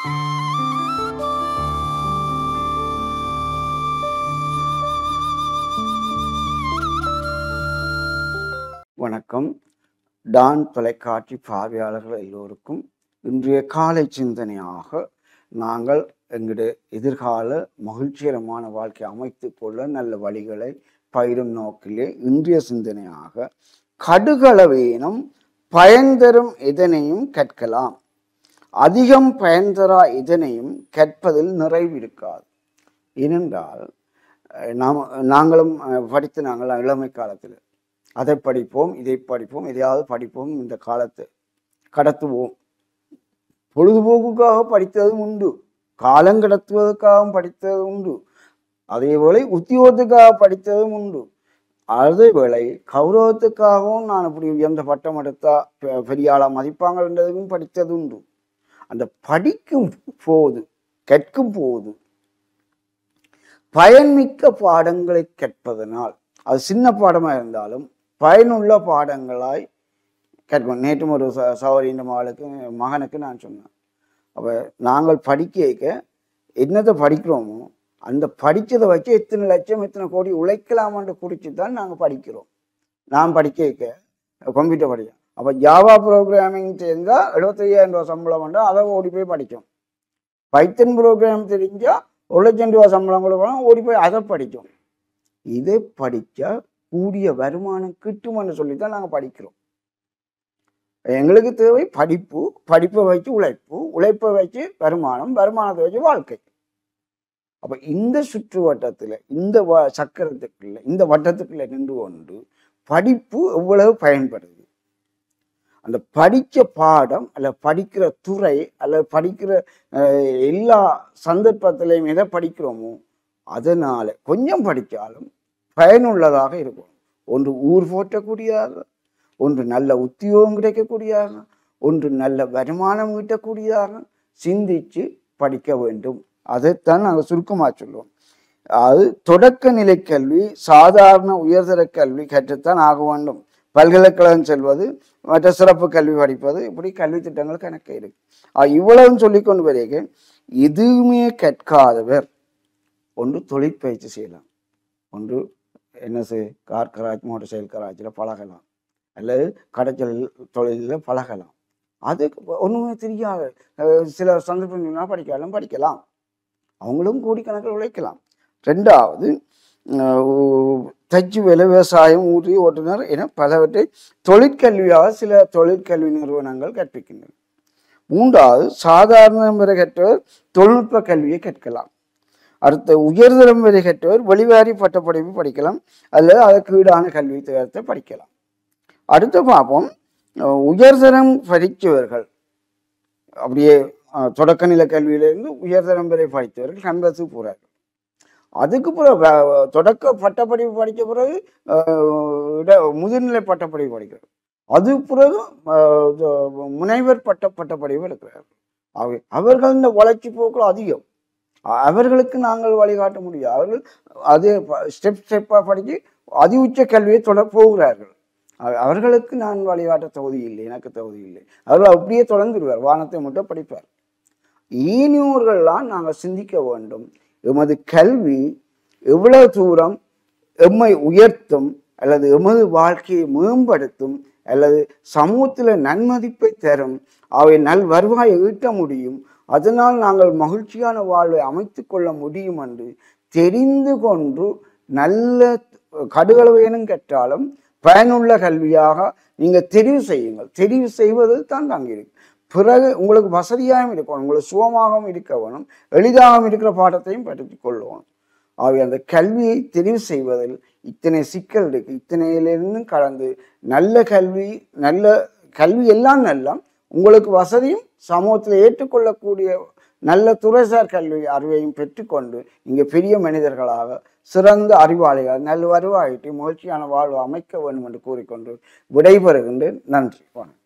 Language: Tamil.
வணக்கம். டான் தொலைக்காட்சி பார்வையாளர்கள் எல்லோருக்கும் இன்றைய காலை சிந்தனையாக நாங்கள் எங்களுடைய எதிர்கால மகிழ்ச்சிகரமான வாழ்க்கை அமைத்து கொள்ள நல்ல வழிகளை பயிரும் நோக்கிலே இன்றைய சிந்தனையாக கடுகளவேனும் பயன் தரும் எதனையும் கற்கலாம், அதிகம் பயன் தரா எதனையும் கற்பதில் நிறைவிருக்காது. ஏனென்றால் நாங்களும் நாங்கள் இளமை காலத்தில் அதை படிப்போம், இதை படிப்போம், எதையாவது படிப்போம், இந்த காலத்தை கடத்துவோம். பொழுதுபோக்குக்காக படித்ததும் உண்டு, காலம் கடத்துவதற்காகவும் படித்தது உண்டு, அதேவேளை உத்தியோகத்துக்காக படித்ததும் உண்டு, அதேவேளை கௌரவத்துக்காகவும் நான் இப்படி உயர்ந்த பட்டம் எடுத்தா பெரிய ஆளா மதிப்பாங்கன்றதுக்கும் படித்தது உண்டு. அந்த படிக்கும் போது கற்கும் போது பயன்மிக்க பாடங்களை கற்பதனால், அது சின்ன பாடமாக இருந்தாலும் பயனுள்ள பாடங்களாய் கற்கும். நேற்றும் ஒரு சௌரியின் மகனுக்கு நான் சொன்னேன், அப்போ நாங்கள் படிக்க என்னத்தை படிக்கிறோமோ அந்த படித்ததை வச்சு எத்தனை லட்சம் எத்தனை கோடி உழைக்கலாமான்னு குறித்து தான் நாங்கள் படிக்கிறோம். நான் படிக்க கம்ப்யூட்டர் படித்தேன். அப்போ ஜாவா ப்ரோக்ராமிங் தெரிஞ்சால் 75,000 ரூபா சம்பளம் பண்ணால் அதை ஓடி போய் படித்தோம். பைத்தன் ப்ரோக்ராம் தெரிஞ்சால் 1,00,000 ரூபா சம்பளம் கூட போனால் ஓடி போய் அதை படித்தோம். இதை படித்தா கூடிய வருமானம் கிட்டும்னு சொல்லித்தான் நாங்கள் படிக்கிறோம். எங்களுக்கு தேவை படிப்பு, படிப்பை வச்சு உழைப்பு, உழைப்பை வச்சு வருமானம், வருமானத்தை வச்சு வாழ்க்கை. அப்போ இந்த சுற்று வட்டத்தில், இந்த சக்கரத்துக்குள்ள, இந்த வட்டத்துக்குள்ள நின்று கொண்டு படிப்பு எவ்வளவு பயன்படுது, அந்த படித்த பாடம் அல்ல படிக்கிற துறை அல்லது படிக்கிற எல்லா சந்தர்ப்பத்திலையும் எதை படிக்கிறோமோ அதனால கொஞ்சம் படித்தாலும் பயனுள்ளதாக இருக்கும். ஒன்று ஊர் போற்றக்கூடியதாக, ஒன்று நல்ல உத்தியோகம் கிடைக்கக்கூடியதாக, ஒன்று நல்ல வருமானம் ஈட்டக்கூடியதாக சிந்தித்து படிக்க வேண்டும். அதைத்தான் நாங்கள் சுருக்கமாக சொல்லுவோம். அது தொடக்க நிலை கல்வி, சாதாரண உயர்தர கல்வி கற்றுத்தான் ஆக வேண்டும். பல்கலைக்கழகம் செல்வது, மற்ற சிறப்பு கல்வி படிப்பது, இப்படி கல்வி திட்டங்கள் கணக்கு இருக்கு. இவ்வளவு சொல்லிக்கொண்டு வரைக்கும் எதுவுமே கற்காதவர் ஒன்று தொழிற்பயிற்சி செய்யலாம், ஒன்று என்ன கார் கராஜ், மோட்டர் சைக்கிள் கராஜில் பழகலாம், அல்லது கடைச்சல் தொழிலில் பழகலாம். அதுக்கு ஒன்றுமே தெரியாது, சில சந்தர்ப்பங்கள்லாம் படிக்கலாம், அவங்களும் கோடிக்கணக்கில் உழைக்கலாம். ரெண்டாவது, தச்சு வேலை, விவசாயம், ஊற்றி ஓட்டுநர் என பலவற்றை தொழிற்கல்வியாக சில தொழிற்கல்வி நிறுவனங்கள் கற்பிக்கின்றன. மூன்றாவது, சாதாரண முறை கற்றவர் தொழில்நுட்ப கல்வியை கற்கலாம். அடுத்த உயர்தரம் வரை கற்றவர் வெளிவாரி பட்டப்படிப்பு படிக்கலாம், அல்லது அதற்கு ஈடான கல்வி தேர்த்தை படிக்கலாம். அடுத்து பார்ப்போம், உயர்தரம் படித்தவர்கள், அப்படியே தொடக்க நிலை கல்வியிலிருந்து உயர்தரம் வரை படித்தவர்கள் கம்பஸுக்கு போகிறார்கள். அதுக்கு பிறகு தொடக்க பட்டப்படிப்பு படித்த பிறகு முதுநிலை பட்டப்படிப்பு படிக்கிறார்கள். அது பிறகு முனைவர் பட்டப்படிப்பு எடுக்கிறார்கள். அவர்கள் இந்த வளர்ச்சி போக்குகள் அதிகம். அவர்களுக்கு நாங்கள் வழிகாட்ட முடியாது. அவர்கள் அதே ஸ்டெப்பாக படித்து அதி உச்ச கல்வியை போகிறார்கள். அவர்களுக்கு நான் வழிகாட்ட தகுதி இல்லை, எனக்கு தகுதி இல்லை. அவர்கள் அப்படியே தொடர்ந்துடுவார், வானத்தை மட்டும் படிப்பார். ஈனியோர்கள்லாம் நாங்கள் சிந்திக்க வேண்டும், எமது கல்வி எவ்வளவு தூரம் எம்மை உயர்த்தும், அல்லது எமது வாழ்க்கையை மேம்படுத்தும், அல்லது சமூகத்தில் நன்மதிப்பை தரும், அவை நல் வருவாயை ஈட்ட முடியும், அதனால் நாங்கள் மகிழ்ச்சியான வாழ்வை அமைத்து கொள்ள முடியும் என்று தெரிந்து கொண்டு நல்ல கடுகளவேனும் கற்றாலும் பயனுள்ள கல்வியாக நீங்கள் தெரிவு செய்யுங்கள். தெரிவு செய்வது தான் இருக்கு. பிறகு உங்களுக்கு வசதியாகவும் இருக்கணும், உங்களுக்கு சுகமாகவும் இருக்க வேணும், எளிதாகவும் இருக்கிற பாடத்தையும் படித்து கொள்ளணும். ஆகவே அந்த கல்வியை தெரிவு செய்வதில் இத்தனை சிக்கல் இருக்கு. இத்தனையிலிருந்து கடந்து நல்ல கல்வி எல்லாம் நல்லா உங்களுக்கு வசதியும் சமூகத்தில் ஏற்றுக்கொள்ளக்கூடிய நல்ல துறைசார் கல்வி அறிவையும் பெற்றுக்கொண்டு இங்கே பெரிய மனிதர்களாக சிறந்த அறிவாளிகள் நல்ல வருவாயிட்டு மகிழ்ச்சியான வாழ்வு அமைக்க வேண்டும் என்று கூறிக்கொண்டு விடைபெறுகின்றேன். நன்றி. வணக்கம்.